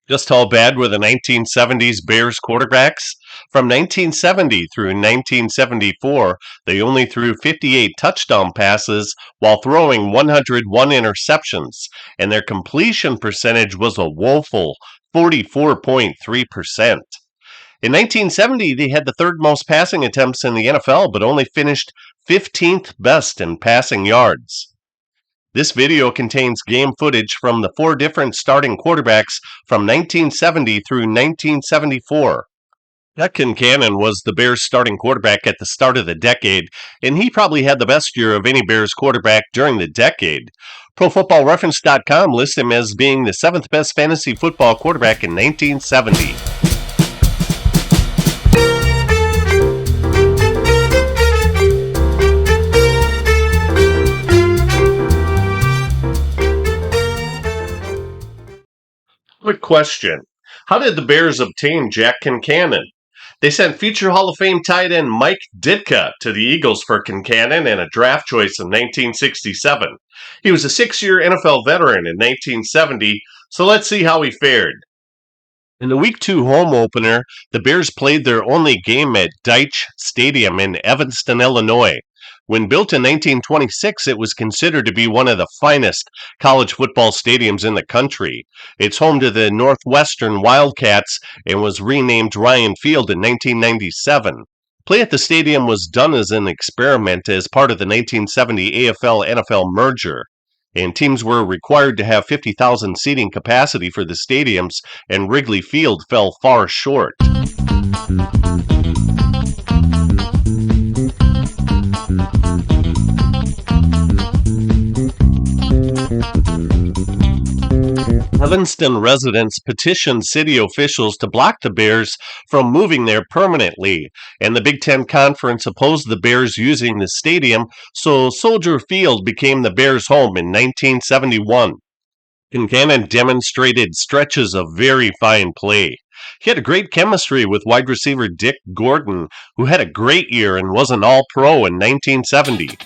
Just how bad were the 1970s Bears quarterbacks? From 1970 through 1974, they only threw 58 touchdown passes while throwing 101 interceptions, and their completion percentage was a woeful 44.3%. In 1970, they had the third most passing attempts in the NFL, but only finished 15th best in passing yards. This video contains game footage from the four different starting quarterbacks from 1970 through 1974. Concannon was the Bears' starting quarterback at the start of the decade, and he probably had the best year of any Bears quarterback during the decade. ProFootballReference.com lists him as being the seventh best fantasy football quarterback in 1970. Quick question. How did the Bears obtain Jack Concannon? They sent future Hall of Fame tight end Mike Ditka to the Eagles for Concannon and a draft choice in 1967. He was a 6-year NFL veteran in 1970, so let's see how he fared. In the Week 2 home opener, the Bears played their only game at Deitch Stadium in Evanston, Illinois. When built in 1926, it was considered to be one of the finest college football stadiums in the country. It's home to the Northwestern Wildcats and was renamed Ryan Field in 1997. Play at the stadium was done as an experiment as part of the 1970 AFL-NFL merger, and teams were required to have 50,000 seating capacity for the stadiums, and Wrigley Field fell far short. Evanston residents petitioned city officials to block the Bears from moving there permanently, and the Big Ten Conference opposed the Bears using the stadium, so Soldier Field became the Bears' home in 1971. Concannon demonstrated stretches of very fine play. He had a great chemistry with wide receiver Dick Gordon, who had a great year and was an All-Pro in 1970.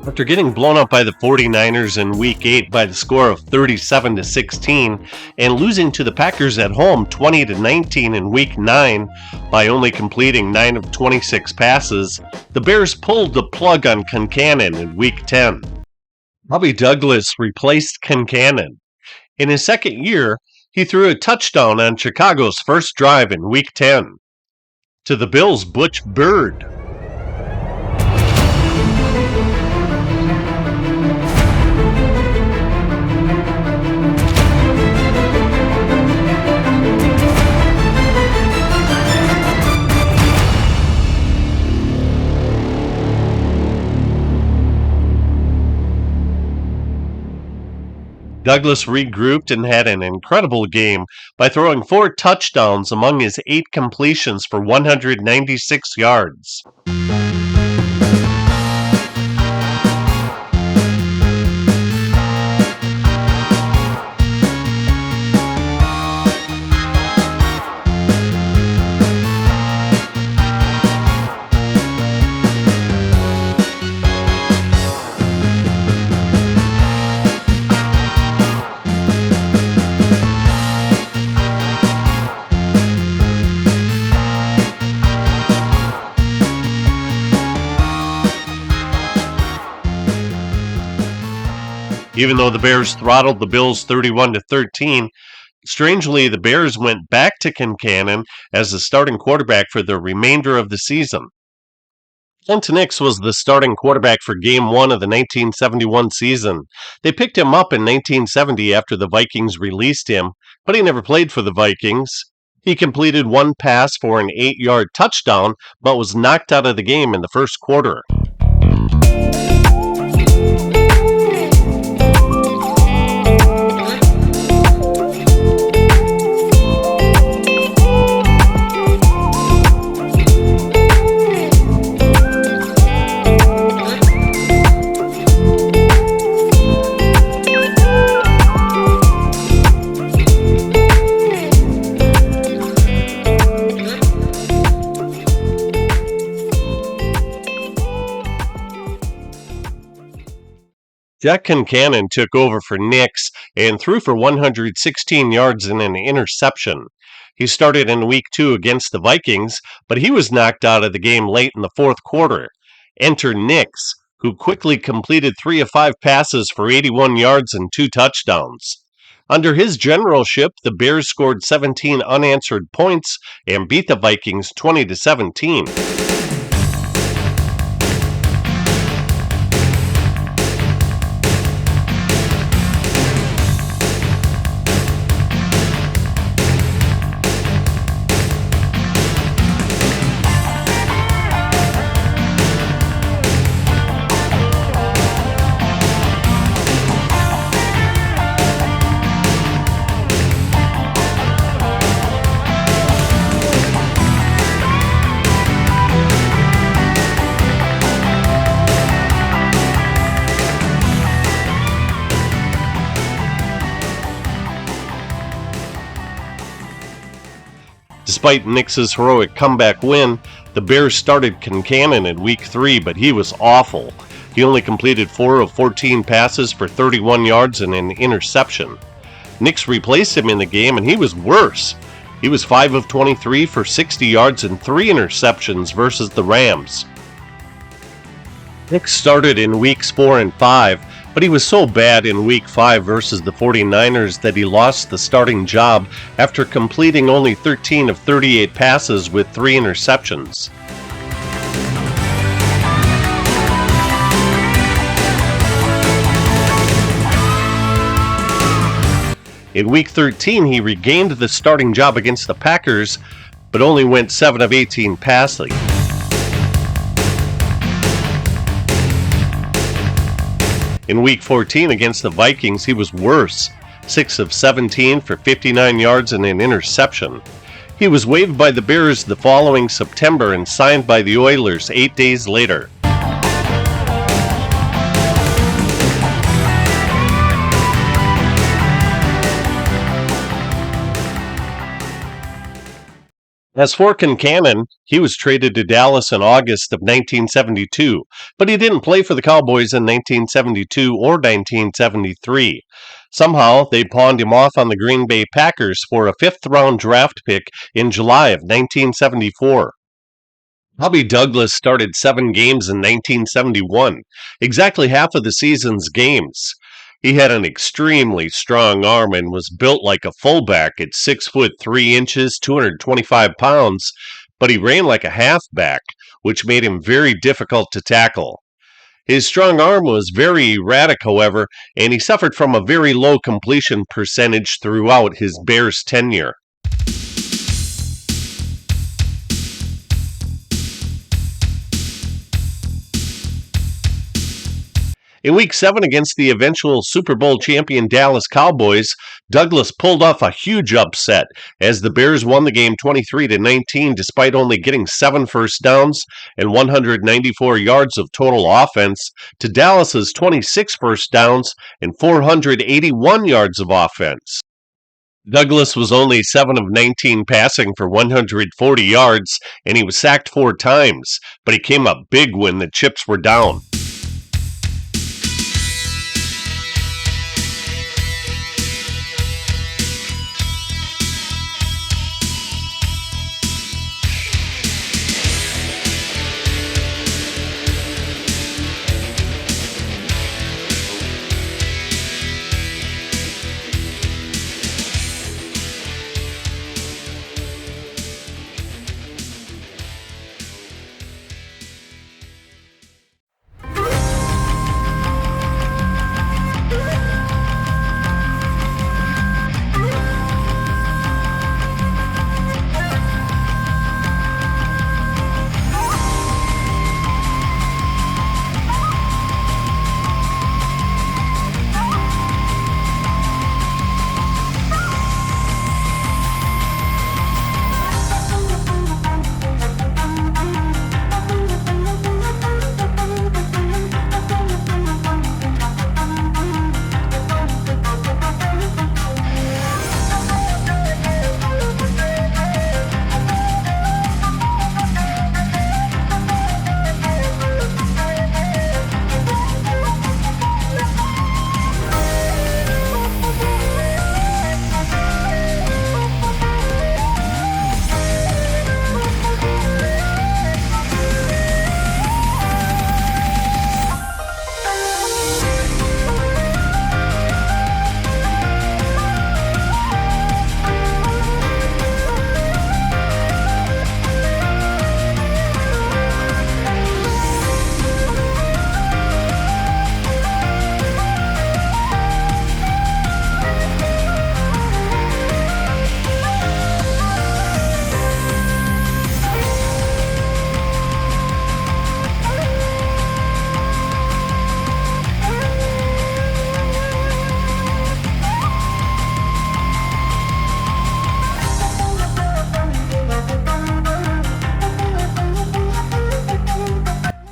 After getting blown up by the 49ers in Week 8 by the score of 37-16 and losing to the Packers at home 20-19 in Week 9 by only completing 9 of 26 passes, the Bears pulled the plug on Concannon in Week 10. Bobby Douglas replaced Concannon. In his second year, he threw a touchdown on Chicago's first drive in Week 10 to the Bills' Butch Bird. Douglas regrouped and had an incredible game by throwing 4 touchdowns among his 8 completions for 196 yards. Even though the Bears throttled the Bills 31-13, strangely, the Bears went back to Concannon as the starting quarterback for the remainder of the season. Clint Nix was the starting quarterback for Game 1 of the 1971 season. They picked him up in 1970 after the Vikings released him, but he never played for the Vikings. He completed 1 pass for an 8-yard touchdown, but was knocked out of the game in the first quarter. Jack Concannon took over for Nix and threw for 116 yards and an interception. He started in Week 2 against the Vikings, but he was knocked out of the game late in the fourth quarter. Enter Nix, who quickly completed 3 of 5 passes for 81 yards and 2 touchdowns. Under his generalship, the Bears scored 17 unanswered points and beat the Vikings 20-17. Despite Nix's heroic comeback win, the Bears started Concannon in Week 3, but he was awful. He only completed 4 of 14 passes for 31 yards and an interception. Nix replaced him in the game, and he was worse. He was 5 of 23 for 60 yards and 3 interceptions versus the Rams. Nix started in Weeks 4 and 5, but he was so bad in Week 5 versus the 49ers that he lost the starting job after completing only 13 of 38 passes with 3 interceptions. In Week 13, he regained the starting job against the Packers, but only went 7 of 18 passing. In Week 14 against the Vikings, he was worse, 6 of 17 for 59 yards and an interception. He was waived by the Bears the following September and signed by the Oilers 8 days later. As for Concannon, he was traded to Dallas in August of 1972, but he didn't play for the Cowboys in 1972 or 1973. Somehow, they pawned him off on the Green Bay Packers for a fifth-round draft pick in July of 1974. Bobby Douglas started 7 games in 1971, exactly half of the season's games. He had an extremely strong arm and was built like a fullback at 6 foot 3 inches, 225 pounds, but he ran like a halfback, which made him very difficult to tackle. His strong arm was very erratic, however, and he suffered from a very low completion percentage throughout his Bears tenure. In Week 7 against the eventual Super Bowl champion Dallas Cowboys, Douglas pulled off a huge upset as the Bears won the game 23-19 despite only getting 7 first downs and 194 yards of total offense to Dallas's 26 first downs and 481 yards of offense. Douglas was only 7 of 19 passing for 140 yards and he was sacked 4 times, but he came up big when the chips were down.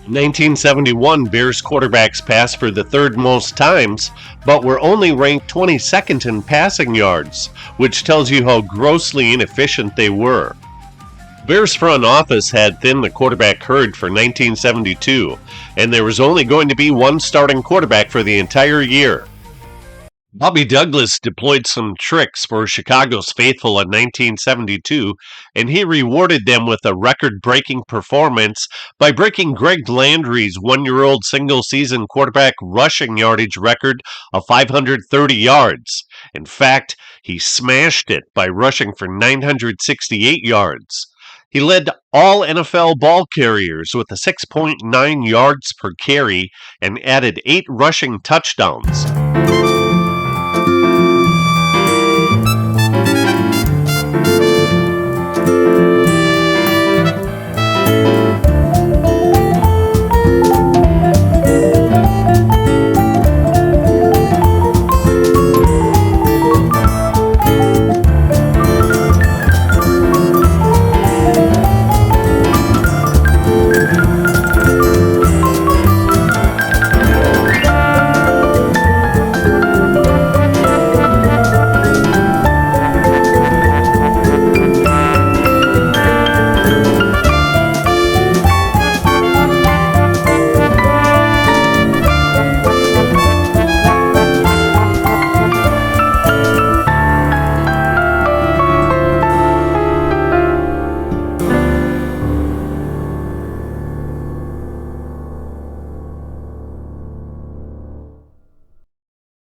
In 1971, Bears quarterbacks passed for the third most times, but were only ranked 22nd in passing yards, which tells you how grossly inefficient they were. Bears front office had thinned the quarterback herd for 1972, and there was only going to be one starting quarterback for the entire year. Bobby Douglas deployed some tricks for Chicago's faithful in 1972, and he rewarded them with a record-breaking performance by breaking Greg Landry's one-year-old single-season quarterback rushing yardage record of 530 yards. In fact, he smashed it by rushing for 968 yards. He led all NFL ball carriers with a 6.9 yards per carry and added 8 rushing touchdowns.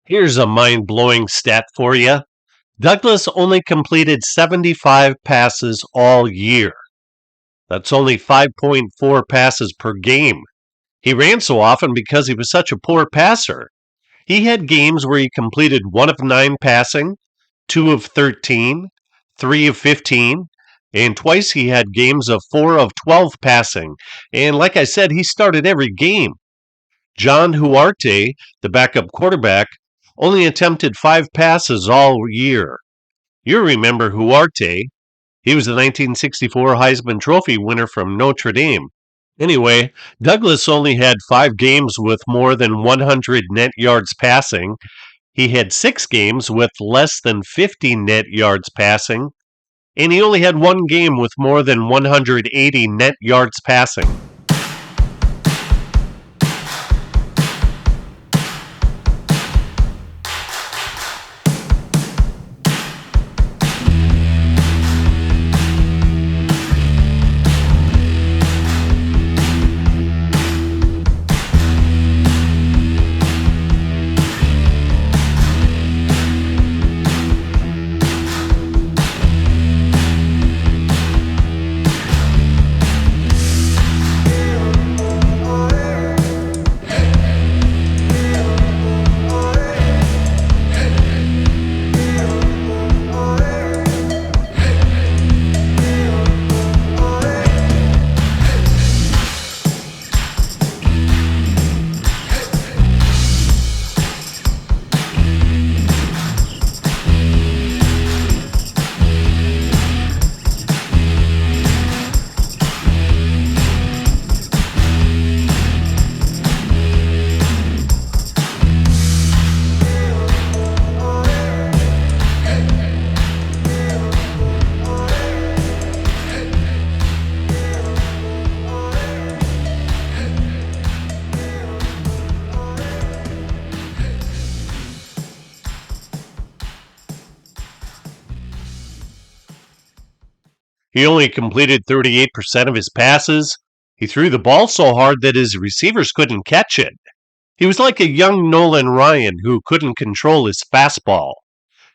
Here's a mind-blowing stat for you. Douglas only completed 75 passes all year. That's only 5.4 passes per game. He ran so often because he was such a poor passer. He had games where he completed 1 of 9 passing, 2 of 13, 3 of 15, and twice he had games of 4 of 12 passing. And like I said, he started every game. John Huarte, the backup quarterback, only attempted 5 passes all year. You remember Huarte. He was the 1964 Heisman Trophy winner from Notre Dame. Anyway, Douglas only had 5 games with more than 100 net yards passing. He had 6 games with less than 50 net yards passing. And he only had 1 game with more than 180 net yards passing. He only completed 38% of his passes. He threw the ball so hard that his receivers couldn't catch it. He was like a young Nolan Ryan who couldn't control his fastball.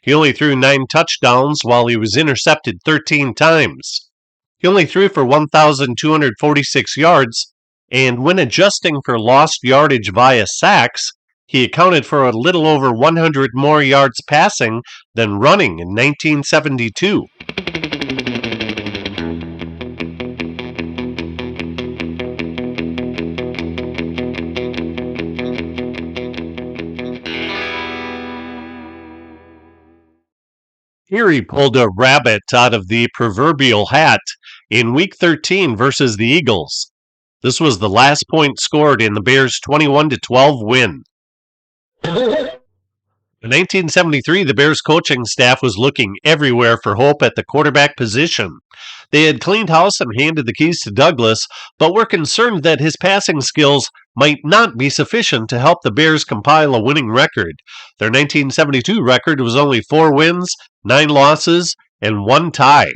He only threw 9 touchdowns while he was intercepted 13 times. He only threw for 1,246 yards, and when adjusting for lost yardage via sacks, he accounted for a little over 100 more yards passing than running in 1972. Here he pulled a rabbit out of the proverbial hat in Week 13 versus the Eagles. This was the last point scored in the Bears' 21-12 win. In 1973, the Bears coaching staff was looking everywhere for hope at the quarterback position. They had cleaned house and handed the keys to Douglas, but were concerned that his passing skills might not be sufficient to help the Bears compile a winning record. Their 1972 record was only 4 wins, 9 losses, and 1 tie.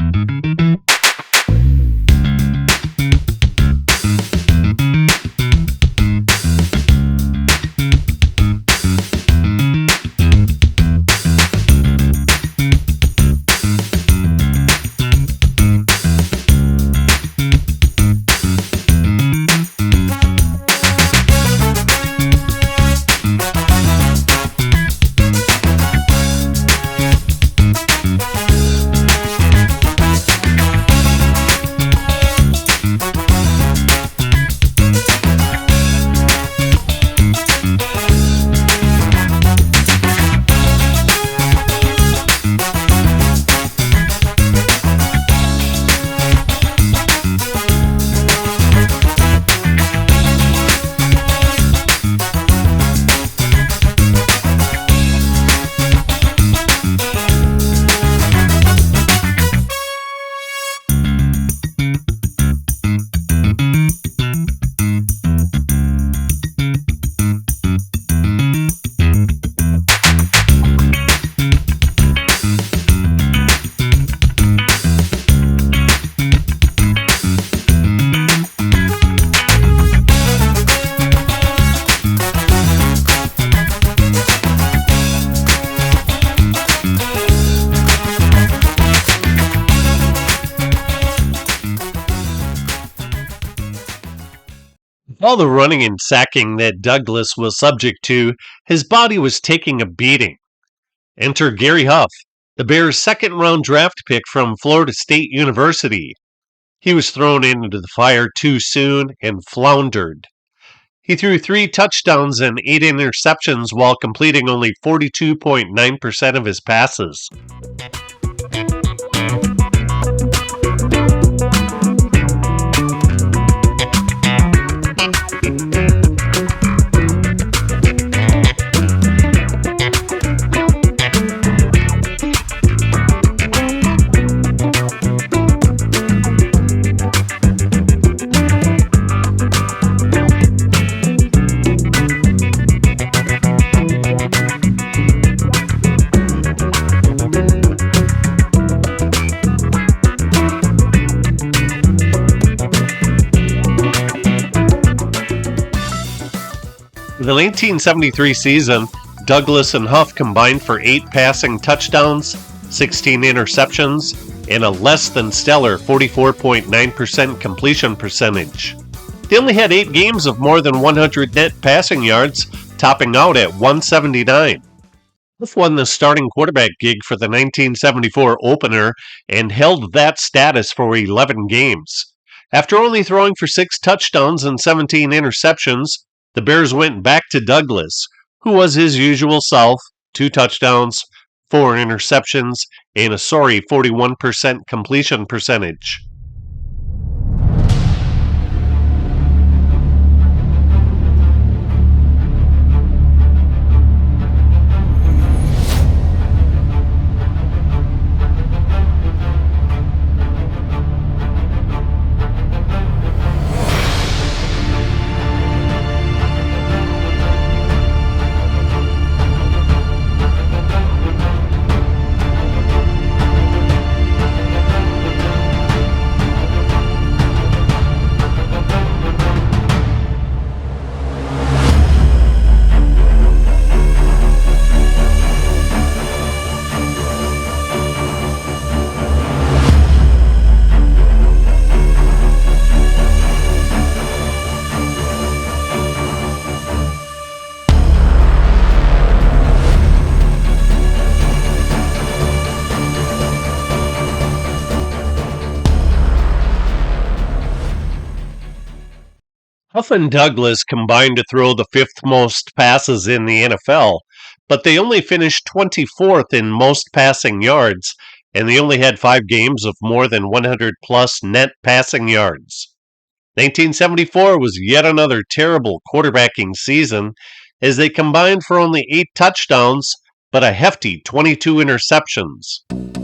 All the running and sacking that Douglas was subject to, his body was taking a beating. Enter Gary Huff, the Bears' second-round draft pick from Florida State University. He was thrown into the fire too soon and floundered. He threw 3 touchdowns and 8 interceptions while completing only 42.9% of his passes. The 1973 season, Douglas and Huff combined for 8 passing touchdowns, 16 interceptions, and a less than stellar 44.9% completion percentage. They only had 8 games of more than 100 net passing yards, topping out at 179. Huff won the starting quarterback gig for the 1974 opener and held that status for 11 games. After only throwing for 6 touchdowns and 17 interceptions, the Bears went back to Douglas, who was his usual self, 2 touchdowns, 4 interceptions, and a sorry 41% completion percentage. Huff and Douglas combined to throw the 5th most passes in the NFL, but they only finished 24th in most passing yards, and they only had 5 games of more than 100 plus net passing yards. 1974 was yet another terrible quarterbacking season, as they combined for only 8 touchdowns, but a hefty 22 interceptions.